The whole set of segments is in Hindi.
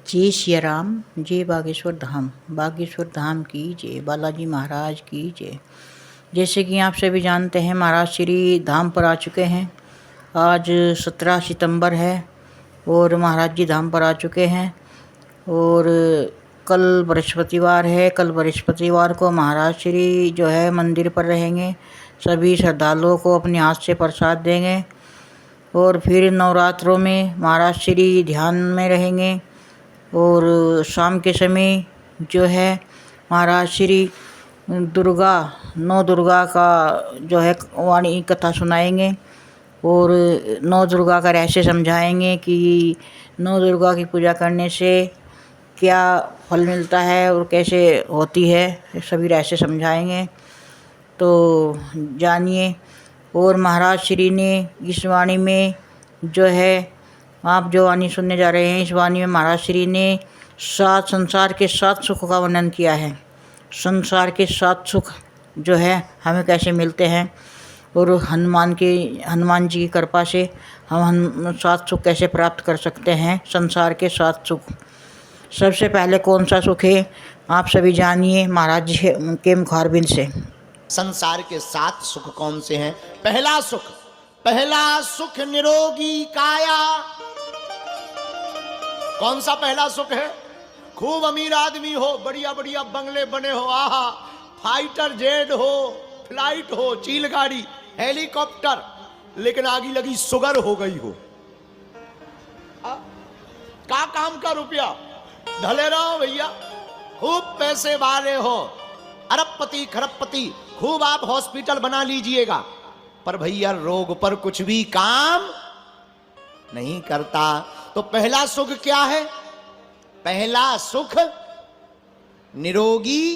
जय सिया राम, जय बागेश्वर धाम। बागेश्वर धाम की जय, बालाजी महाराज की जय। जैसे कि आप सभी जानते हैं, महाराज श्री धाम पर आ चुके हैं। आज 17 सितंबर है और महाराज जी धाम पर आ चुके हैं। और कल बृहस्पतिवार है। कल बृहस्पतिवार को महाराज श्री जो है मंदिर पर रहेंगे। सभी श्रद्धालुओं को अपने हाथ से प्रसाद देंगे और फिर नवरात्रों में महाराज श्री ध्यान में रहेंगे। और शाम के समय जो है महाराज श्री नौ दुर्गा का जो है वाणी कथा सुनाएंगे और नौ दुर्गा का रहस्य समझाएंगे कि नौ दुर्गा की पूजा करने से क्या फल मिलता है और कैसे होती है, सभी रहस्य समझाएंगे। तो जानिए। और महाराज श्री ने इस वाणी में जो है, आप जो वाणी सुनने जा रहे हैं, इस वाणी में महाराज श्री ने संसार के 7 सुख का वर्णन किया है। संसार के 7 सुख जो है हमें कैसे मिलते हैं और हनुमान जी की कृपा से हम 7 सुख कैसे प्राप्त कर सकते हैं। संसार के 7 सुख, सबसे पहले कौन सा सुख है आप सभी जानिए महाराज जी के मुखारबिंद से। संसार के 7 सुख कौन से हैं? पहला सुख निरोगी काया। कौन सा पहला सुख है? खूब अमीर आदमी हो, बढ़िया बढ़िया बंगले बने हो, आहा, फाइटर जेट हो, फ्लाइट हो, चील गाड़ी, हेलीकॉप्टर, लेकिन आगी लगी शुगर हो गई हो। का काम का रुपया ढले रहो भैया, खूब पैसे वाले हो, अरबपति खरबपति, खूब आप हॉस्पिटल बना लीजिएगा, पर भैया रोग पर कुछ भी काम नहीं करता। तो पहला सुख क्या है? पहला सुख निरोगी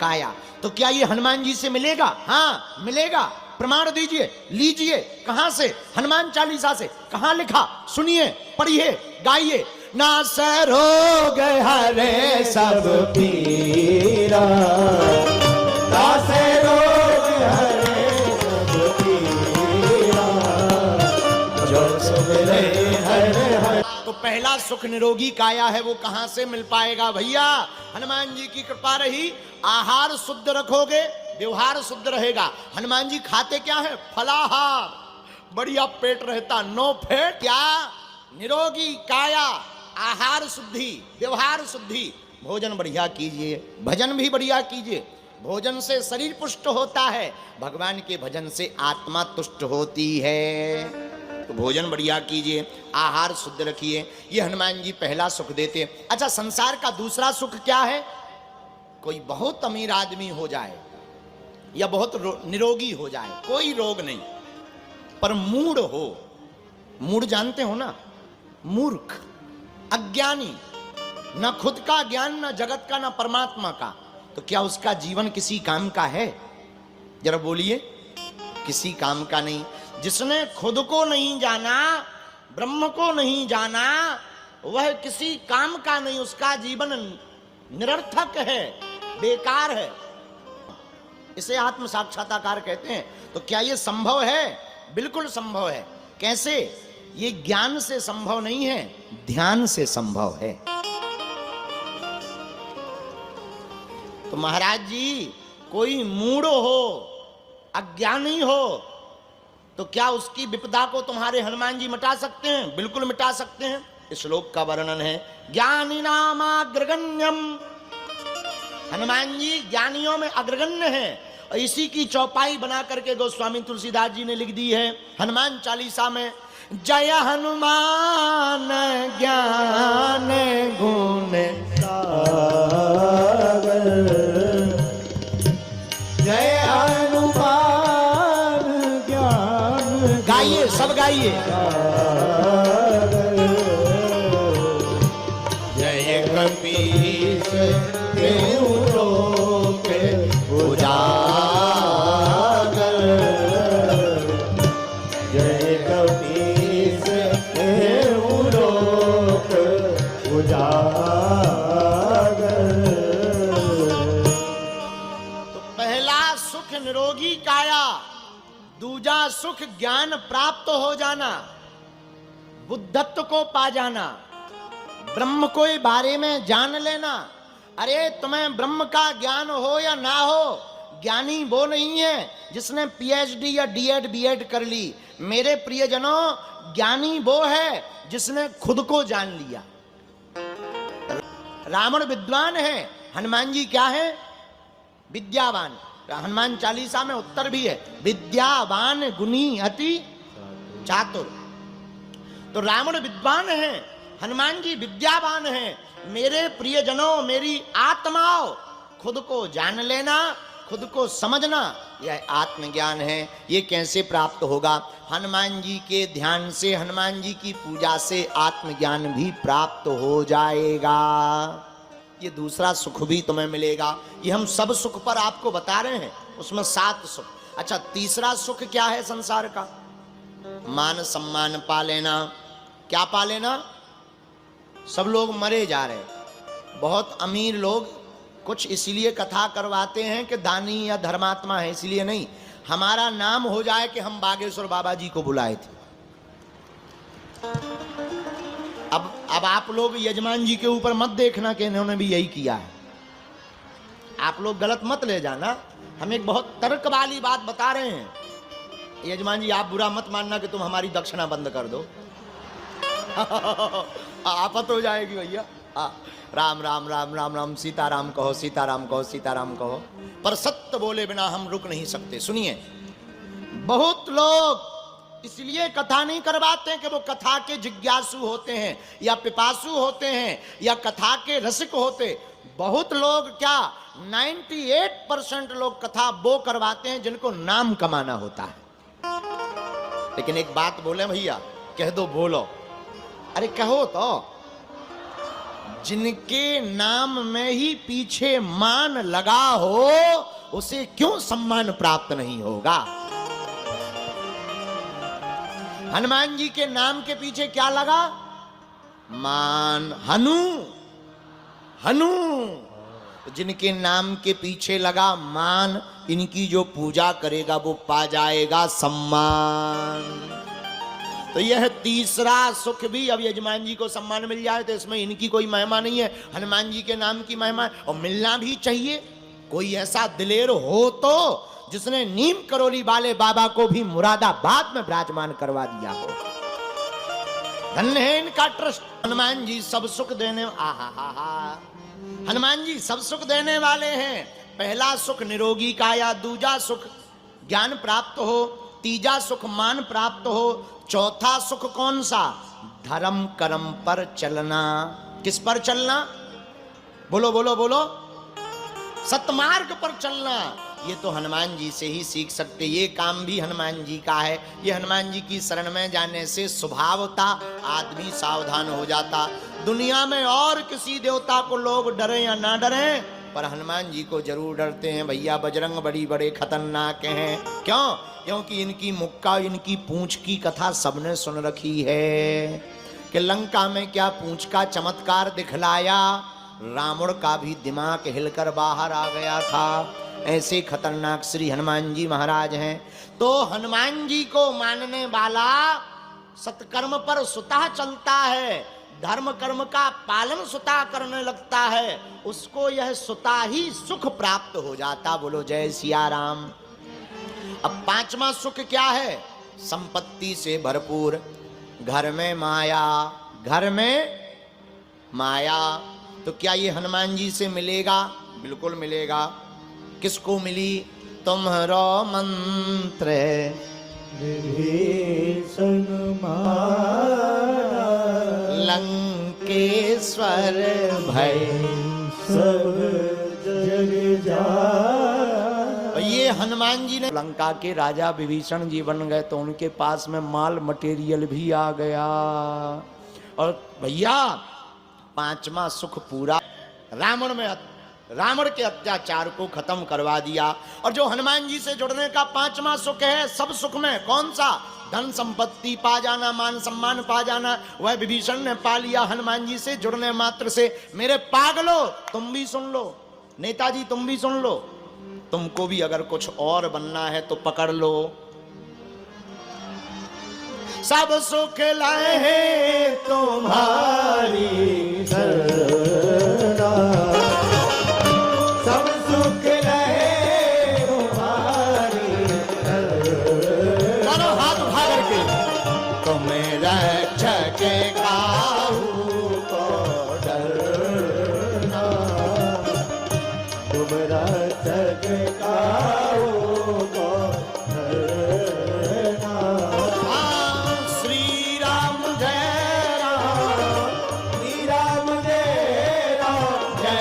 काया। तो क्या ये हनुमान जी से मिलेगा? हाँ मिलेगा। प्रमाण दीजिए, लीजिए। कहां से? हनुमान चालीसा से। कहां लिखा? सुनिए, पढ़िए, गाइए। ना से रोग हरे सब पीरा, ना से रोग हरे सब पीरा, जो सुमिरे हरे हरे। तो पहला सुख निरोगी काया है, वो कहां से मिल पाएगा भैया? हनुमान जी की कृपा रही, आहार शुद्ध रखोगे, व्यवहार शुद्ध रहेगा। हनुमान जी खाते क्या है? फलाहार, बढ़िया पेट रहता, नो फैट। क्या? निरोगी काया, आहार शुद्धि, व्यवहार शुद्धि। भोजन बढ़िया कीजिए, भजन भी बढ़िया कीजिए। भोजन से शरीर पुष्ट होता है, भगवान के भजन से आत्मा तुष्ट होती है। तो भोजन बढ़िया कीजिए, आहार शुद्ध रखिए। ये हनुमान जी पहला सुख देते। अच्छा, संसार का दूसरा सुख क्या है? कोई बहुत अमीर आदमी हो जाए या बहुत निरोगी हो जाए, कोई रोग नहीं, पर मूढ़ हो। मूढ़ जानते हो ना? मूर्ख, अज्ञानी, न खुद का ज्ञान, न जगत का, न परमात्मा का। तो क्या उसका जीवन किसी काम का है? जरा बोलिए। किसी काम का नहीं। जिसने खुद को नहीं जाना, ब्रह्म को नहीं जाना, वह किसी काम का नहीं। उसका जीवन निरर्थक है, बेकार है। इसे आत्म साक्षात्कार कहते हैं। तो क्या यह संभव है? बिल्कुल संभव है। कैसे? ये ज्ञान से संभव नहीं है, ध्यान से संभव है। तो महाराज जी, कोई मूढ़ हो, अज्ञानी हो, तो क्या उसकी विपदा को तुम्हारे हनुमान जी मिटा सकते हैं? बिल्कुल मिटा सकते हैं। इस श्लोक का वर्णन है, ज्ञानी नामाग्रगण्यम। हनुमान जी ज्ञानियों में अग्रगण्य है। और इसी की चौपाई बना करके गोस्वामी तुलसीदास जी ने लिख दी है हनुमान चालीसा में, जय हनुमान ज्ञान गुण सागर, जय हनुमान ज्ञान। गाइए, सब गाइए। जय कपीस देहु लोके उजागर, जय कपीस देहु लोके उजागर। तो पहला सुख निरोगी काया, दूजा सुख ज्ञान प्राप्त हो जाना, बुद्धत्व को पा जाना, ब्रह्म को बारे में जान लेना। अरे तुम्हें ब्रह्म का ज्ञान हो या ना हो, ज्ञानी वो नहीं है जिसने पीएचडी या डीएड बीएड कर ली। मेरे प्रियजनों, ज्ञानी वो है जिसने खुद को जान लिया। रावण विद्वान है, हनुमान जी क्या है? विद्यावान। हनुमान चालीसा में उत्तर भी है, विद्यावान गुणी अति चातुर। तो रावण विद्वान है, हनुमान जी विद्यावान है। मेरे प्रियजनों, मेरी आत्माओं, खुद को जान लेना, खुद को समझना, यह आत्मज्ञान है। ये कैसे प्राप्त होगा? हनुमान जी के ध्यान से, हनुमान जी की पूजा से आत्मज्ञान भी प्राप्त हो जाएगा। ये दूसरा सुख भी तुम्हें मिलेगा। ये हम सब सुख पर आपको बता रहे हैं, उसमें 7 सुख। अच्छा, तीसरा सुख क्या है संसार का? मान सम्मान पा लेना। क्या पा लेना? सब लोग मरे जा रहे। बहुत अमीर लोग कुछ इसलिए कथा करवाते हैं कि दानी या धर्मात्मा है, इसलिए नहीं। हमारा नाम हो जाए कि हम बागेश्वर बाबा जी को बुलाए थे। अब आप लोग यजमान जी के ऊपर मत देखना कि इन्होंने भी यही किया है। आप लोग गलत मत ले जाना। हम एक बहुत तर्क वाली बात बता रहे हैं। यजमान जी, आप बुरा मत मानना कि तुम हमारी दक्षिणा बंद कर दो। आफत हो जाएगी भैया। राम राम राम राम राम, सीताराम कहो, सीताराम कहो, सीताराम कहो, पर सत्य बोले बिना हम रुक नहीं सकते। सुनिए, बहुत लोग इसलिए कथा नहीं करवाते कि वो कथा के जिज्ञासु होते हैं या पिपासु होते हैं या कथा के रसिक होते। बहुत लोग क्या, 98% लोग कथा वो करवाते हैं जिनको नाम कमाना होता है। लेकिन एक बात बोले भैया, कह दो, बोलो। अरे कहो तो, जिनके नाम में ही पीछे मान लगा हो, उसे क्यों सम्मान प्राप्त नहीं होगा? हनुमान जी के नाम के पीछे क्या लगा? मान। हनु, हनु। जिनके नाम के पीछे लगा मान, इनकी जो पूजा करेगा वो पा जाएगा सम्मान। तो यह तीसरा सुख भी, अब यजमान जी को सम्मान मिल जाए तो इसमें इनकी कोई महिमा नहीं है, हनुमान जी के नाम की महिमा है। और मिलना भी चाहिए। कोई ऐसा दिलेर हो तो जिसने नीम करोली वाले बाबा को भी मुरादाबाद में विराजमान करवा दिया हो। धन्य है इनका ट्रस्ट। हनुमान जी सब सुख देने, हनुमान जी सब सुख देने वाले हैं। पहला सुख निरोगी काया, दूजा सुख ज्ञान प्राप्त हो, तीजा सुख मान प्राप्त हो, चौथा सुख कौन सा? धर्म कर्म पर चलना। किस पर चलना? बोलो बोलो बोलो। सतमार्ग पर चलना। ये तो हनुमान जी से ही सीख सकते। ये काम भी हनुमान जी का है। ये हनुमान जी की शरण में जाने से स्वभावता आदमी सावधान हो जाता। दुनिया में और किसी देवता को लोग डरे या ना डरे, पर हनुमान जी को जरूर डरते हैं भैया। बजरंग बड़ी बड़े खतरनाक हैं। क्यों? क्योंकि इनकी मुक्का, इनकी पूंछ की कथा सबने सुन रखी है कि लंका में क्या पूंछ का चमत्कार दिखलाया, रावण का भी दिमाग हिलकर बाहर आ गया था। ऐसे खतरनाक श्री हनुमान जी महाराज हैं। तो हनुमान जी को मानने वाला सत्कर्म पर सुतः चलता है, धर्म कर्म का पालन सुता करने लगता है, उसको यह सुता ही सुख प्राप्त हो जाता। बोलो जय सिया राम। अब पांचवा सुख क्या है? संपत्ति से भरपूर, घर में माया, घर में माया। तो क्या ये हनुमान जी से मिलेगा? बिल्कुल मिलेगा। किसको मिली? तुम्हारो मंत्र विभीषण मारा, लंकेश्वर भय सब जग जाए। ये हनुमान जी ने, लंका के राजा विभीषण जी बन गए तो उनके पास में माल मटेरियल भी आ गया। और भैया पांचवा सुख पूरा, रावण के अत्याचार को खत्म करवा दिया। और जो हनुमान जी से जुड़ने का पांचवा सुख है, सब सुख में कौन सा? धन संपत्ति पा जाना, मान सम्मान पा जाना, वह विभीषण ने पा लिया हनुमान जी से जुड़ने मात्र से। मेरे पागलो, तुम भी सुन लो, नेताजी तुम भी सुन लो, तुमको भी अगर कुछ और बनना है तो पकड़ लो। सब सुख लाए हैं तुम्हारी शरणा सब सुख रहे तुम्हारी शरणा। दोनों हाथ उठा करके तुम्हें रक्षक काहू को डरना तुम रक्षक काहू को डरना। श्री राम जय राम श्री राम जय राम जय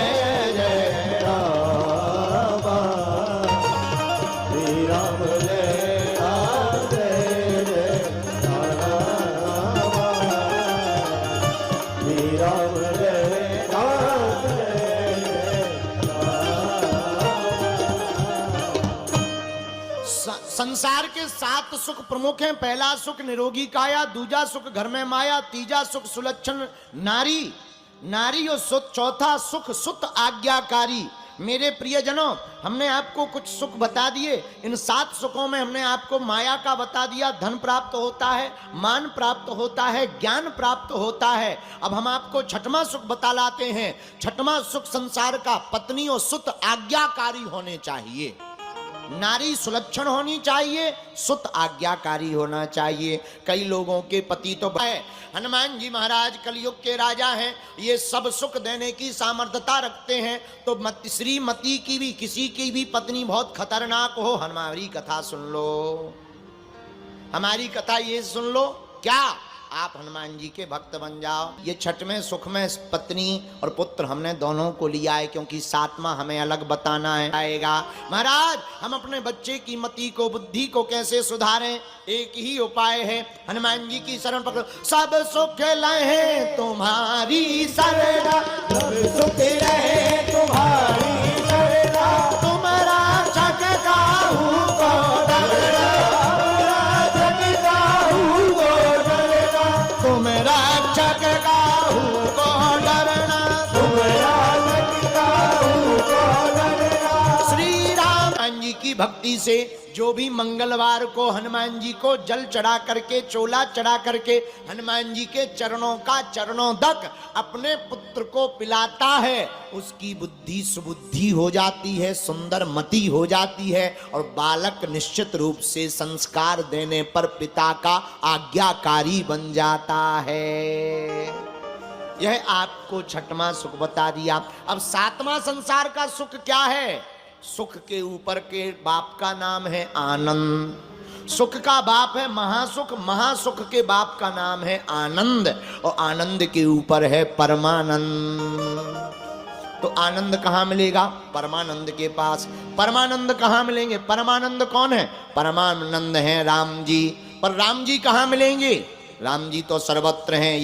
जय राम श्री राम जय राम जय जय राम श्री राम जय राम जय जय राम। संसार के 7 सुख प्रमुख हैं। पहला सुख निरोगी काया, दूजा सुख घर में माया, तीजा सुख सुलक्षण नारी नारी और चौथा सुख सुत आज्ञाकारी। मेरे प्रियजनों, हमने आपको कुछ सुख बता दिए। इन 7 सुखों में हमने आपको माया का बता दिया, धन प्राप्त होता है, मान प्राप्त होता है, ज्ञान प्राप्त होता है। अब हम आपको छठवां सुख बता लाते हैं। छठवां सुख संसार का पत्नी और सुत आज्ञाकारी होने चाहिए। नारी सुलक्षण होनी चाहिए, सुत आज्ञाकारी होना चाहिए। कई लोगों के पति तो है। हनुमान जी महाराज कलयुग के राजा हैं, ये सब सुख देने की सामर्थ्यता रखते हैं। तो श्रीमती की भी, किसी की भी पत्नी बहुत खतरनाक हो, हमारी कथा सुन लो, हमारी कथा ये सुन लो, क्या आप हनुमान जी के भक्त बन जाओ। ये छठवें सुख में पत्नी और पुत्र हमने दोनों को लिया है, क्योंकि 7वां हमें अलग बताना है आएगा। महाराज, हम अपने बच्चे की मति को, बुद्धि को कैसे सुधारें? एक ही उपाय है, हनुमान जी की शरण पकड़ो। सब सुख लहे तुम्हारी शरणा, सब सुख रहे तुम्हारी शरणा तुम्हारा जग काहू को डरना, रक्षक काहू को डरना तुम रक्षक काहू को डरना, तुम रक्षक काहू को डरना। श्री राम जी की भक्ति से जो भी मंगलवार को हनुमान जी को जल चढ़ा करके, चोला चढ़ा करके हनुमान जी के चरणों का चरणों तक अपने पुत्र को पिलाता है, उसकी बुद्धि सुबुद्धि हो जाती है, सुंदर मति हो जाती है, और बालक निश्चित रूप से संस्कार देने पर पिता का आज्ञाकारी बन जाता है। यह आपको छठवां सुख बता दिया। अब 7वां संसार का सुख क्या है? सुख के ऊपर के बाप का नाम है आनंद। सुख का बाप है महासुख, महासुख के बाप का नाम है आनंद, और आनंद के ऊपर है परमानंद। तो आनंद कहाँ मिलेगा? परमानंद के पास। परमानंद कहाँ मिलेंगे? परमानंद कौन है? परमानंद है राम जी। पर राम जी कहाँ मिलेंगे? राम जी तो सर्वत्र हैं।